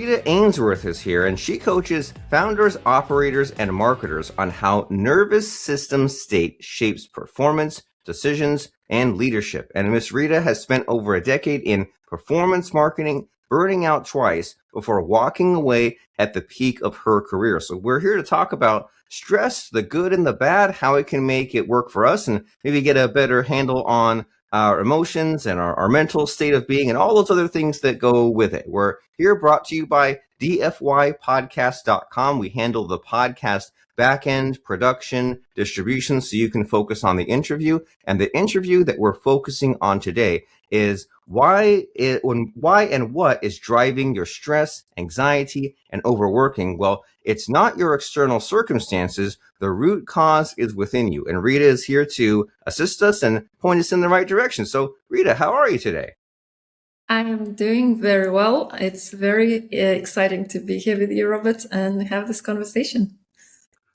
Rita Ainsworth is here, and she coaches founders, operators, and marketers on how nervous system state shapes performance, decisions, and leadership. And Miss Rita has spent over a decade in performance marketing, burning out twice before walking away at the peak of her career. So we're here to talk about stress, the good and the bad, how it can make it work for us, and maybe get a better handle on our emotions and our mental state of being and all those other things that go with it. We're here brought to you by dfypodcast.com. We handle the podcast backend, production, distribution, so you can focus on the interview. And the interview that we're focusing on today is why and what is driving your stress, anxiety, and overworking. Well, it's not your external circumstances. The root cause is within you. And Rita is here to assist us and point us in the right direction. So, Rita, how are you today? I'm doing very well. It's very exciting to be here with you, Robert, and have this conversation.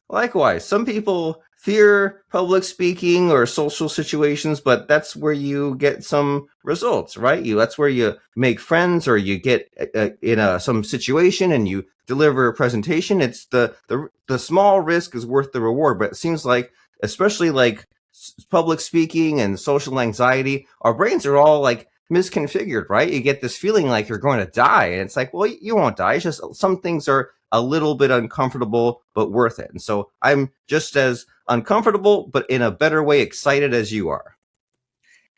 Likewise, some people fear public speaking or social situations, but that's where you get some results, right? That's where you make friends, or you get in some situation and you deliver a presentation. It's the small risk is worth the reward. But it seems like, especially like public speaking and social anxiety, our brains are all like misconfigured, right? You get this feeling like you're going to die, and it's like, well, you won't die. It's just some things are a little bit uncomfortable, but worth it. And so I'm just as uncomfortable, but in a better way, excited as you are.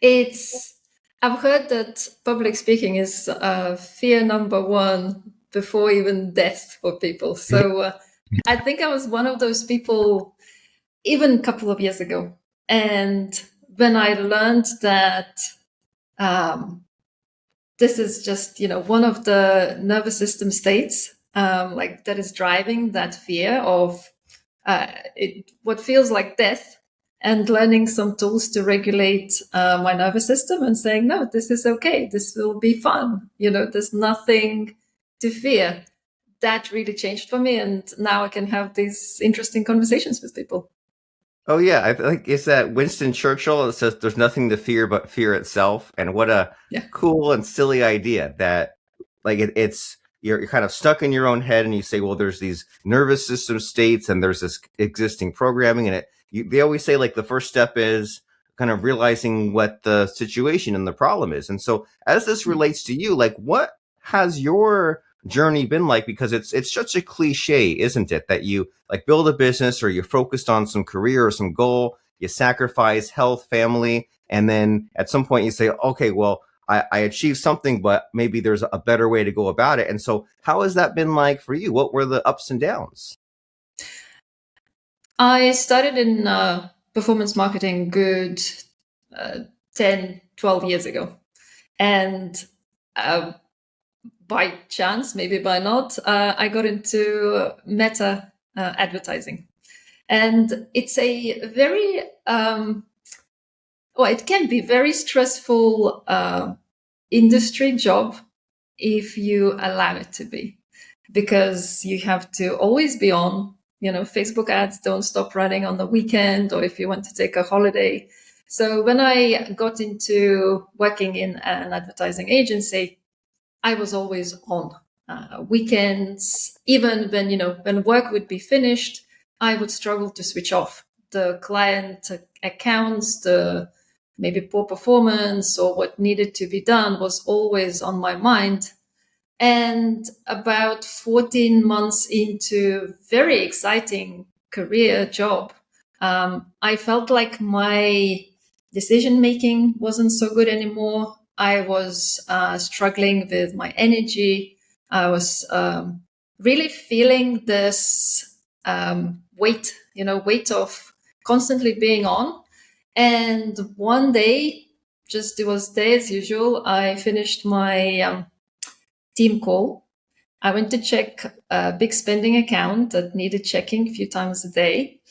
I've heard that public speaking is fear number one before even death for people. So I think I was one of those people even a couple of years ago. And when I learned that this is just, one of the nervous system states, like that is driving that fear of what feels like death, and learning some tools to regulate my nervous system and saying, no, this is okay. This will be fun. There's nothing to fear. That really changed for me. And now I can have these interesting conversations with people. Oh, yeah. I think it's that Winston Churchill that says there's nothing to fear but fear itself. And what a cool and silly idea that, like, it's you're kind of stuck in your own head, and you say, well, there's these nervous system states and there's this existing programming, and they always say, like, the first step is kind of realizing what the situation and the problem is. And so as this relates to you, like, what has your journey been like? Because it's such a cliche, isn't it, that you like build a business, or you're focused on some career or some goal, you sacrifice health, family, and then at some point you say, okay, well, I achieved something, but maybe there's a better way to go about it. And so how has that been like for you? What were the ups and downs? I started in performance marketing good 10, 12 years ago. And by chance, maybe by not, I got into meta advertising. And it's a very, it can be very stressful industry job if you allow it to be, because you have to always be on. Facebook ads don't stop running on the weekend, or if you want to take a holiday. So when I got into working in an advertising agency, I was always on weekends. Even when work would be finished, I would struggle to switch off. The client accounts, the maybe poor performance or what needed to be done was always on my mind. And about 14 months into very exciting career job, I felt like my decision-making wasn't so good anymore. I was struggling with my energy. I was really feeling this weight of constantly being on. And one day, just it was day as usual, I finished my team call. I went to check a big spending account that needed checking a few times a day.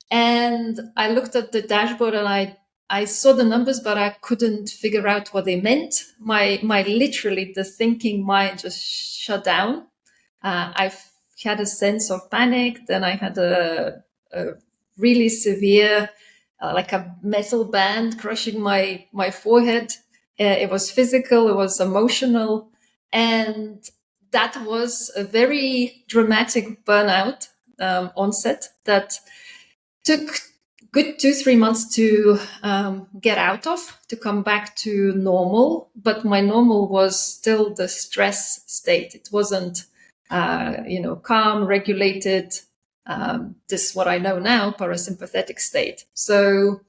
And I looked at the dashboard, and I saw the numbers, but I couldn't figure out what they meant. My literally, the thinking mind just shut down. I had a sense of panic. Then I had a really severe, like a metal band crushing my forehead. It was physical, it was emotional. And that was a very dramatic burnout onset that took good 2-3 months to get out of, to come back to normal. But my normal was still the stress state. It wasn't, calm, regulated. This is what I know now, parasympathetic state. So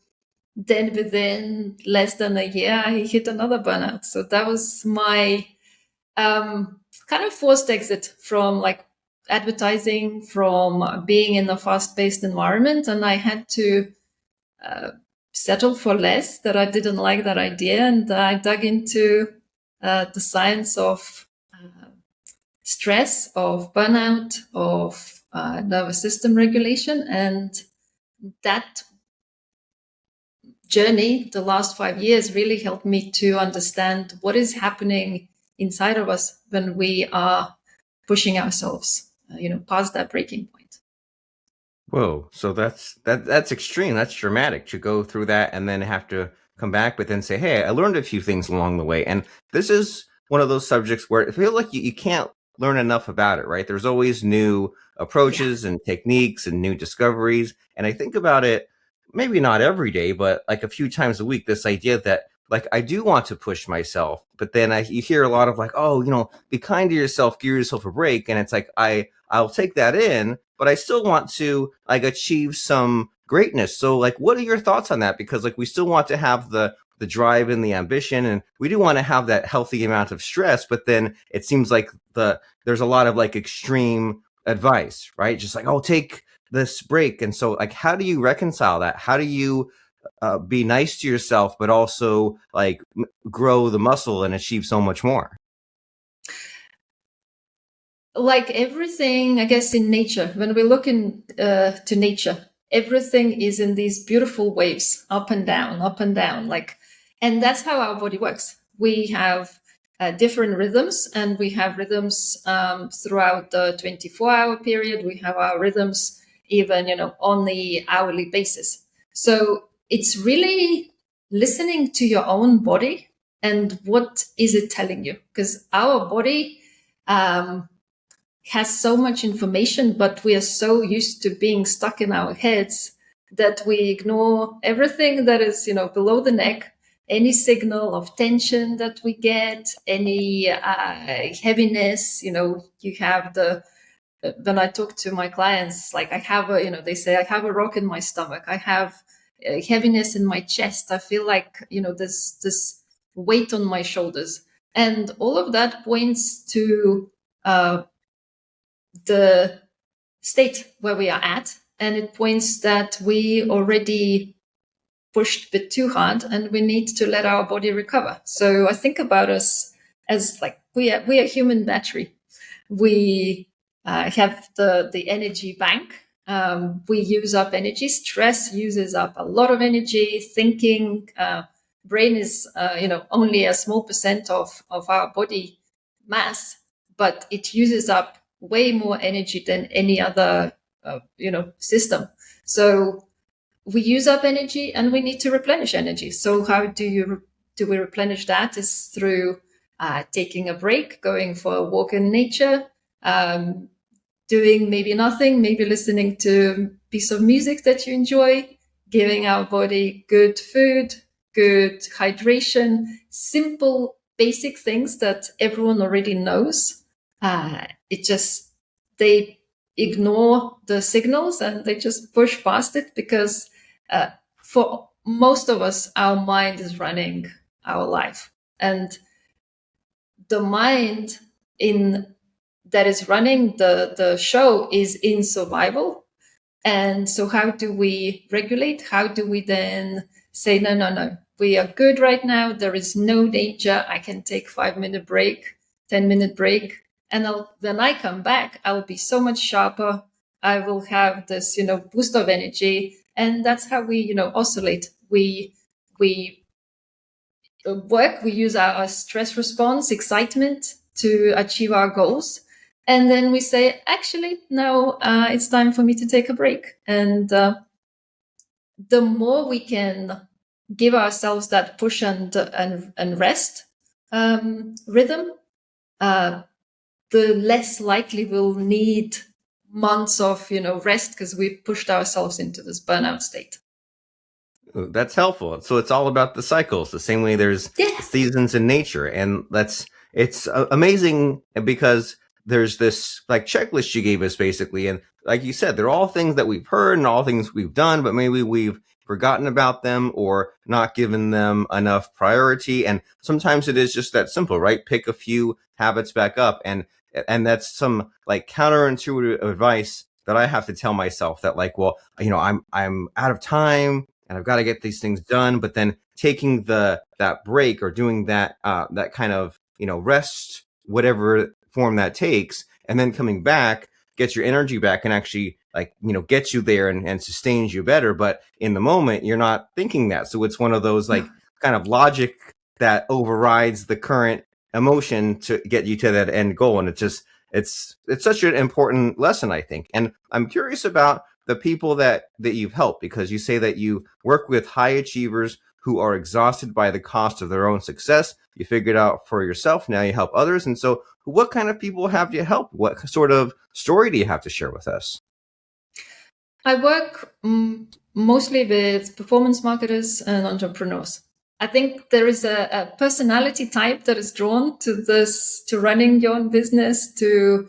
then within less than a year, I hit another burnout. So that was my kind of forced exit from like advertising, from being in a fast-paced environment. And I had to settle for less, that I didn't like that idea. And I dug into the science of stress, of burnout, of nervous system regulation. And that journey, the last 5 years, really helped me to understand what is happening inside of us when we are pushing ourselves, past that breaking point. Whoa! So that's extreme. That's dramatic to go through that and then have to come back, but then say, "Hey, I learned a few things along the way." And this is one of those subjects where it feels like you can't learn enough about it, right? There's always new approaches and techniques and new discoveries. And I think about it, maybe not every day, but like a few times a week, this idea that like I do want to push myself, but then you hear a lot of like, oh, be kind to yourself, give yourself a break. And it's like, I'll take that in, but I still want to like achieve some greatness. So like, what are your thoughts on that? Because like, we still want to have the drive and the ambition, and we do want to have that healthy amount of stress, but then it seems like there's a lot of like extreme advice, right? Just like, oh, take this break. And so like, how do you reconcile that? How do you be nice to yourself, but also like grow the muscle and achieve so much more? Like everything, I guess, in nature, when we look to nature, everything is in these beautiful waves, up and down, up and down. And that's how our body works. We have different rhythms, and we have rhythms throughout the 24-hour period. We have our rhythms even, on the hourly basis. So it's really listening to your own body and what is it telling you? Because our body has so much information, but we are so used to being stuck in our heads that we ignore everything that is, below the neck, any signal of tension that we get, any heaviness. You have when I talk to my clients, like I have they say, I have a rock in my stomach. I have heaviness in my chest. I feel like, there's this weight on my shoulders. And all of that points to the state where we are at. And it points that we already pushed a bit too hard and we need to let our body recover. So I think about us as like we are human battery. We have the energy bank. We use up energy. Stress uses up a lot of energy. Thinking, brain is only a small percent of our body mass, but it uses up way more energy than any other system. So we use up energy and we need to replenish energy. So how do we replenish that? Is through taking a break, going for a walk in nature, doing maybe nothing, maybe listening to a piece of music that you enjoy, giving our body good food, good hydration, simple basic things that everyone already knows. They ignore the signals and they just push past it because for most of us, our mind is running our life. And the mind that is running the show is in survival. And so how do we regulate? How do we then say, no, we are good right now. There is no danger. I can take 5-minute break, 10-minute break. And when I come back, I'll be so much sharper. I will have this, boost of energy. And that's how we, oscillate. We work, we use our stress response, excitement to achieve our goals. And then we say, actually, now it's time for me to take a break. And the more we can give ourselves that push and rest rhythm, the less likely we'll need months of rest because we pushed ourselves into this burnout state. That's helpful. So it's all about the cycles, the same way there's seasons in nature. And it's amazing because there's this like checklist you gave us basically. And like you said, they're all things that we've heard and all things we've done, but maybe we've forgotten about them or not given them enough priority. And sometimes it is just that simple, right? Pick a few habits back up. And that's some like counterintuitive advice that I have to tell myself that like, well, I'm out of time and I've got to get these things done. But then taking that break or doing that kind of rest, whatever form that takes, and then coming back gets your energy back and actually gets you there and sustains you better. But in the moment, you're not thinking that. So it's one of those like kind of logic that overrides the current emotion to get you to that end goal. And it's such an important lesson, I think. And I'm curious about the people that you've helped, because you say that you work with high achievers who are exhausted by the cost of their own success. You figured out for yourself. Now you help others. And so what kind of people have you helped? What sort of story do you have to share with us? I work mostly with performance marketers and entrepreneurs. I think there is a personality type that is drawn to this, to running your own business, to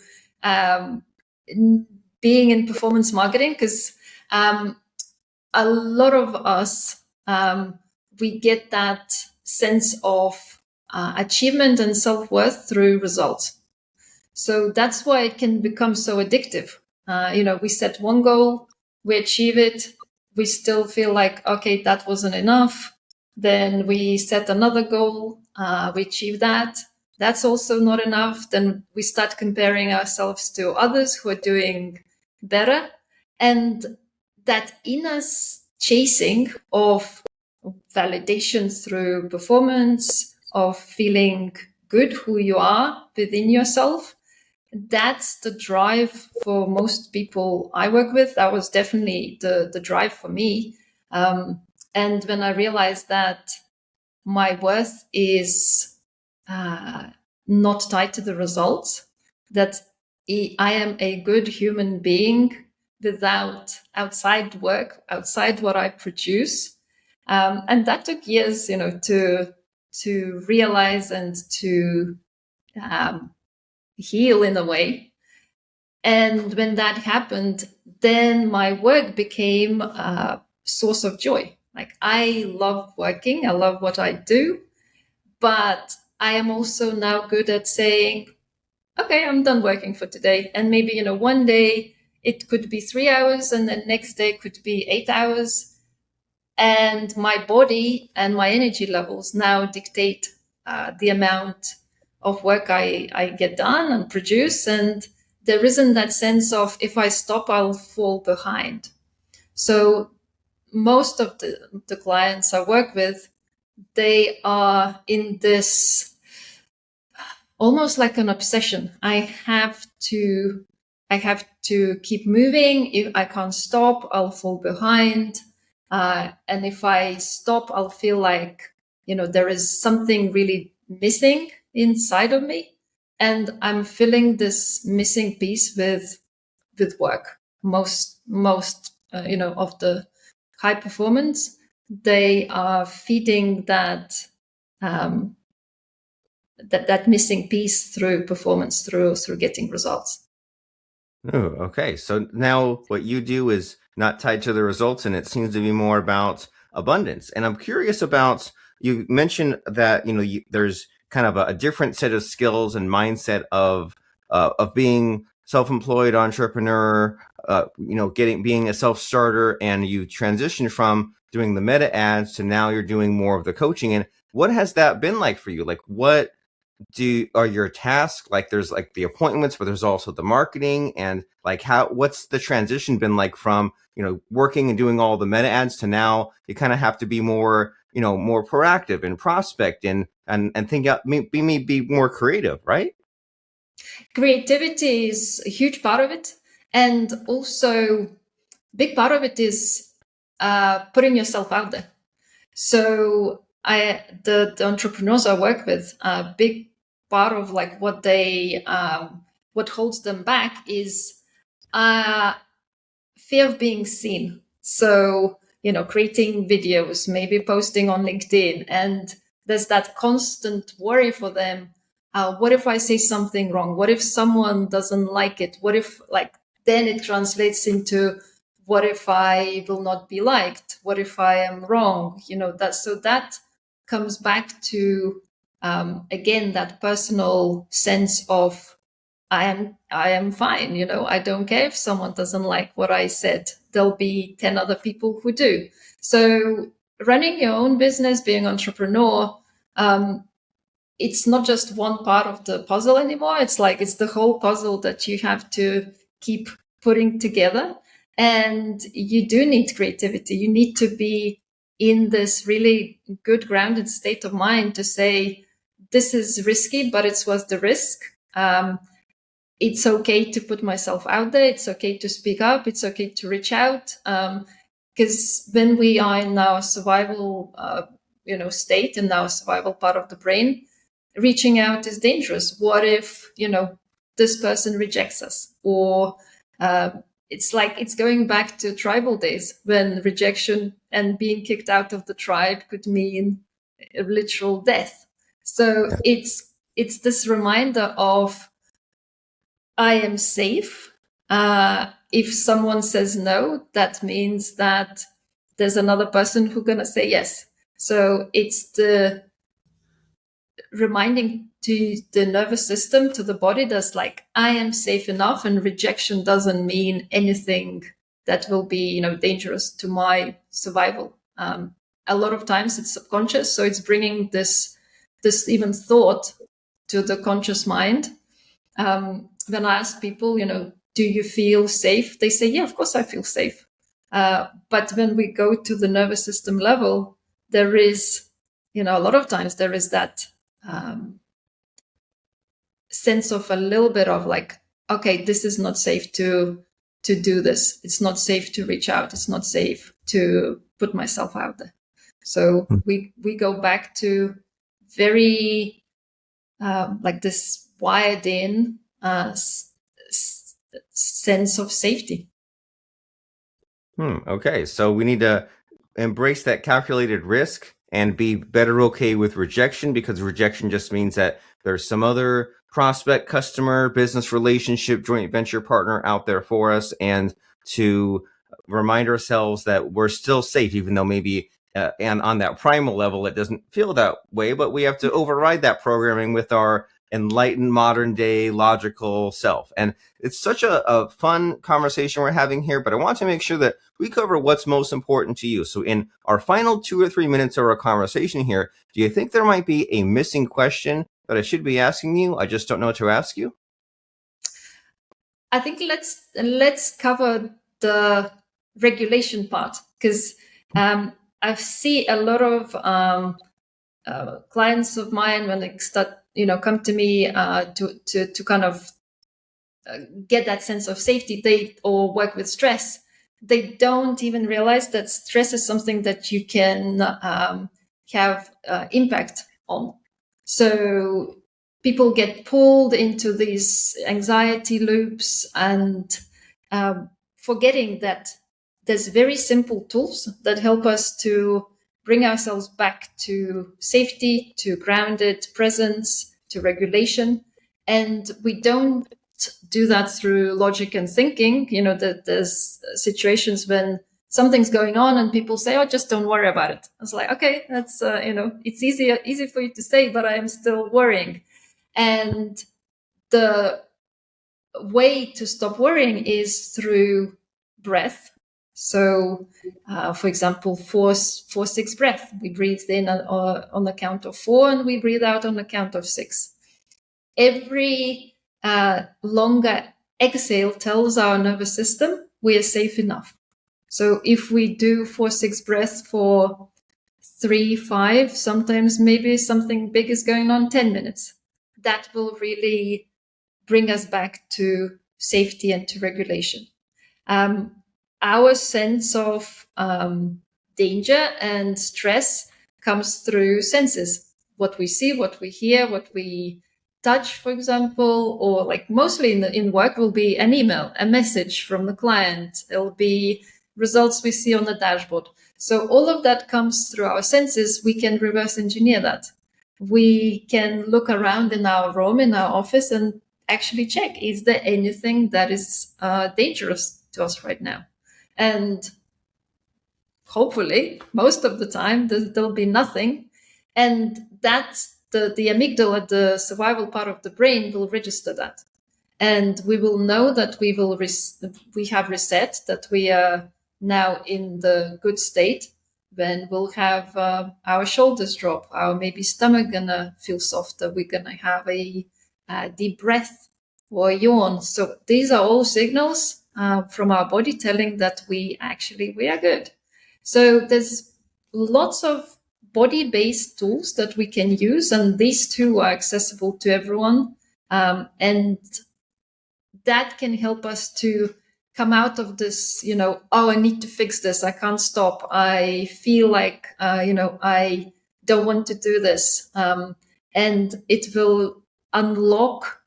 being in performance marketing, because a lot of us, we get that sense of achievement and self-worth through results. So that's why it can become so addictive. We set one goal, we achieve it, we still feel like, okay, that wasn't enough. Then we set another goal, we achieve that. That's also not enough. Then we start comparing ourselves to others who are doing better. And that inner chasing of validation through performance, of feeling good who you are within yourself, that's the drive for most people I work with. That was definitely the drive for me. And when I realized that my worth is not tied to the results, that I am a good human being without outside work, outside what I produce. And that took years, to realize and to heal in a way. And when that happened, then my work became a source of joy. Like, I love working, I love what I do, but I am also now good at saying, okay, I'm done working for today. And maybe, one day it could be 3 hours and the next day could be 8 hours. And my body and my energy levels now dictate the amount of work I get done and produce. And there isn't that sense of, if I stop, I'll fall behind. So most of the clients I work with, they are in this almost like an obsession. I have to keep moving. If I can't stop, I'll fall behind. And if I stop, I'll feel like, there is something really missing inside of me. And I'm filling this missing piece with work. Most of the high performance, they are feeding that that missing piece through performance, through getting results. Oh, okay. So now what you do is not tied to the results, and it seems to be more about abundance. And I'm curious about, you mentioned that there's kind of a different set of skills and mindset of being self-employed entrepreneur, being a self-starter, and you transition from doing the meta ads to now you're doing more of the coaching. And what has that been like for you? Like, what are your tasks like? There's like the appointments, but there's also the marketing, and like what's the transition been like from working and doing all the meta ads to now you kind of have to be more more proactive and prospect and think out, be more creative, right? Creativity is a huge part of it, and also big part of it is putting yourself out there. So the entrepreneurs I work with, a big part of like what they what holds them back is fear of being seen. So, creating videos, maybe posting on LinkedIn, and there's that constant worry for them. What if I say something wrong? What if someone doesn't like it? What if, then it translates into, what if I will not be liked? What if I am wrong? That comes back to, again, that personal sense of, I am fine. I don't care if someone doesn't like what I said. There'll be 10 other people who do. So running your own business, being an entrepreneur, it's not just one part of the puzzle anymore. It's the whole puzzle that you have to keep putting together. And you do need creativity. You need to be in this really good grounded state of mind to say, this is risky, but it's worth the risk. It's okay to put myself out there. It's okay to speak up. It's okay to reach out. Because when we are in our survival, state, in our survival part of the brain, reaching out is dangerous. What if, this person rejects us? Or it's going back to tribal days when rejection and being kicked out of the tribe could mean a literal death. So it's this reminder of, I am safe. If someone says no, that means that there's another person who's going to say yes. So it's the reminding to the nervous system, to the body, that's I am safe enough, and rejection doesn't mean anything that will be, dangerous to my survival. A lot of times it's subconscious, so it's bringing this even thought to the conscious mind. When I ask people, do you feel safe? They say, yeah, of course I feel safe. But when we go to the nervous system level, there is, a lot of times there is that sense of a little bit of okay, this is not safe to do this. It's not safe to reach out. It's not safe to put myself out there. So we go back to very this wired in sense of safety. Okay, so we need to embrace that calculated risk and be better okay with rejection, because rejection just means that there's some other prospect, customer, business relationship, joint venture partner out there for us, and to remind ourselves that we're still safe, even though maybe and on that primal level it doesn't feel that way, but we have to override that programming with our enlightened modern day logical self. And it's such a fun conversation we're having here, but I want to make sure that we cover what's most important to you. So in our final 2 or 3 minutes of our conversation here, do you think there might be a missing question that I should be asking you? I just don't know what to ask you. I think let's cover the regulation part, because I see a lot of clients of mine, when they start, come to me to kind of get that sense of safety, or work with stress, they don't even realize that stress is something that you can have impact on. So people get pulled into these anxiety loops, and forgetting that there's very simple tools that help us to bring ourselves back to safety, to grounded presence, to regulation. And we don't do that through logic and thinking. That there's situations when something's going on and people say, oh, just don't worry about it. I was like, okay, that's, it's easy for you to say, but I am still worrying. And the way to stop worrying is through breath. So, for example, 4-6 breath. We breathe in on the count of 4, and we breathe out on the count of 6. Every longer exhale tells our nervous system we are safe enough. So if we do 4-6 breaths for 3-5, sometimes maybe something big is going on, 10 minutes, that will really bring us back to safety and to regulation. Our sense of danger and stress comes through senses: what we see, what we hear, what we touch, for example, or like mostly in work will be an email, a message from the client. It'll be results we see on the dashboard. So all of that comes through our senses. We can reverse engineer that. We can look around in our room, in our office, and actually check, is there anything that is dangerous to us right now? And hopefully, most of the time, there'll be nothing. And that's the amygdala, the survival part of the brain, will register that. And we will know that we have reset, that we are now in the good state. Then we'll have our shoulders drop, our maybe stomach gonna feel softer. We're gonna have a deep breath or a yawn. So these are all signals from our body telling that we are good. So there's lots of body-based tools that we can use, and these two are accessible to everyone. And that can help us to come out of this, oh, I need to fix this. I can't stop. I feel like, I don't want to do this. And it will unlock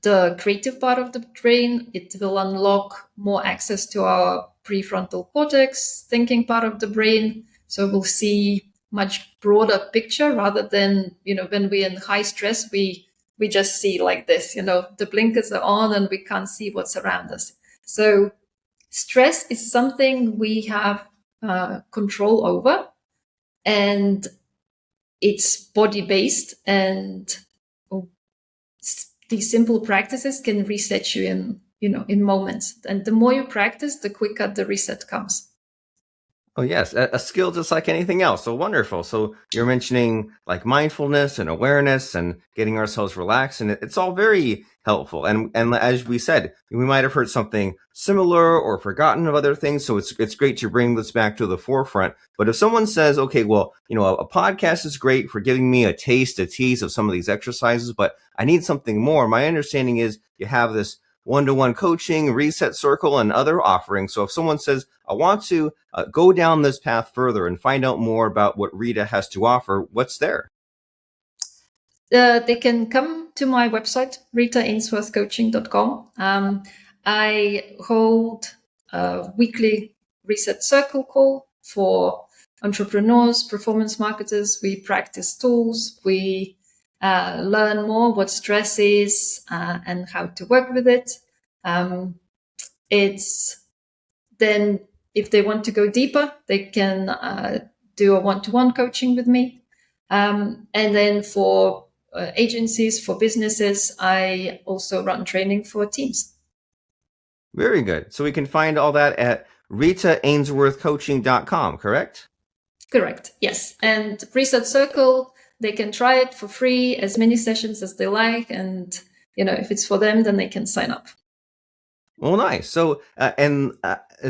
the creative part of the brain. It will unlock more access to our prefrontal cortex, thinking part of the brain. So we'll see much broader picture rather than, when we're in high stress, we just see like this, the blinkers are on and we can't see what's around us. So stress is something we have control over, and it's body-based, and these simple practices can reset you in moments. And the more you practice, the quicker the reset comes. Oh, yes. A skill just like anything else. So wonderful. So you're mentioning like mindfulness and awareness and getting ourselves relaxed. And it's all very helpful. And as we said, we might have heard something similar or forgotten of other things. So it's great to bring this back to the forefront. But if someone says, okay, well, a podcast is great for giving me a tease of some of these exercises, but I need something more. My understanding is you have this one-to-one coaching, reset circle, and other offerings. So if someone says, I want to go down this path further and find out more about what Rita has to offer, what's there? They can come to my website, ritaainsworthcoaching.com. I hold a weekly reset circle call for entrepreneurs, performance marketers. We practice tools. We learn more what stress is and how to work with it. It's then, if they want to go deeper, they can do a one-to-one coaching with me. And then for agencies, for businesses, I also run training for teams. Very good. So we can find all that at RitaAinsworthCoaching.com, correct? Correct, yes. And Reset Circle, they can try it for free, as many sessions as they like. And, if it's for them, then they can sign up. Well, nice. So,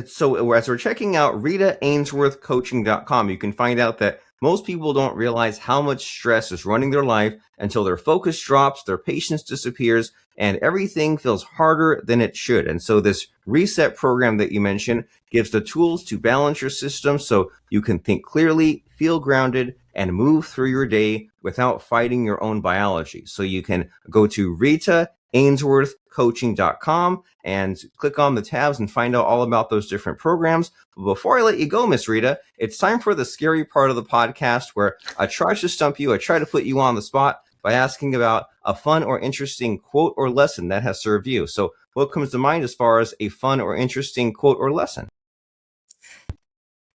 so as we're checking out RitaAinsworthCoaching.com, you can find out that most people don't realize how much stress is running their life until their focus drops, their patience disappears, and everything feels harder than it should. And so this reset program that you mentioned gives the tools to balance your system so you can think clearly, feel grounded, and move through your day without fighting your own biology. So you can go to RitaAinsworthCoaching.com and click on the tabs and find out all about those different programs. But before I let you go, Miss Rita, it's time for the scary part of the podcast where I try to stump you. I try to put you on the spot by asking about a fun or interesting quote or lesson that has served you. So what comes to mind as far as a fun or interesting quote or lesson?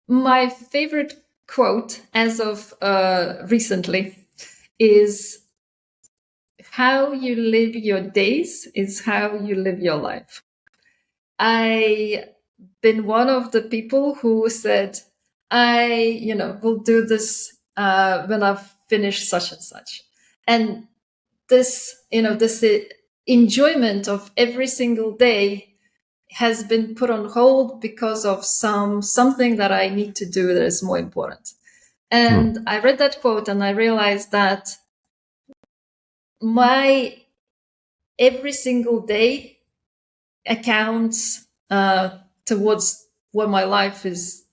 My favorite quote as of recently is, how you live your days is how you live your life. I've been one of the people who said, I, will do this when I've finished such and such. And this, this enjoyment of every single day has been put on hold because of something that I need to do that is more important. And I read that quote and I realized that my every single day accounts towards what my life is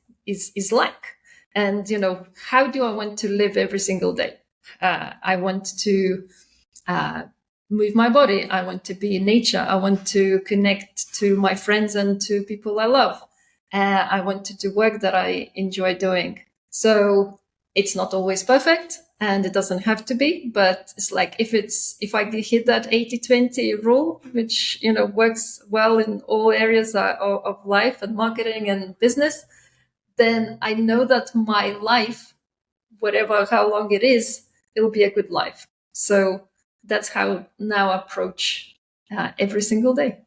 like. And, how do I want to live every single day? I want to move my body. I want to be in nature. I want to connect to my friends and to people I love. I want to do work that I enjoy doing. So it's not always perfect and it doesn't have to be, but it's like if I hit that 80-20 rule, which, works well in all areas of life and marketing and business, then I know that my life, whatever, how long it is, it'll be a good life. So that's how now I approach every single day.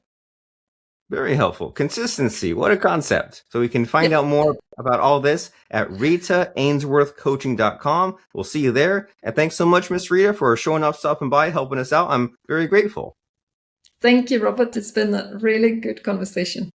Very helpful. Consistency. What a concept. So we can find out more about all this at RitaAinsworthCoaching.com. We'll see you there. And thanks so much, Miss Rita, for showing up, stopping by, helping us out. I'm very grateful. Thank you, Robert. It's been a really good conversation.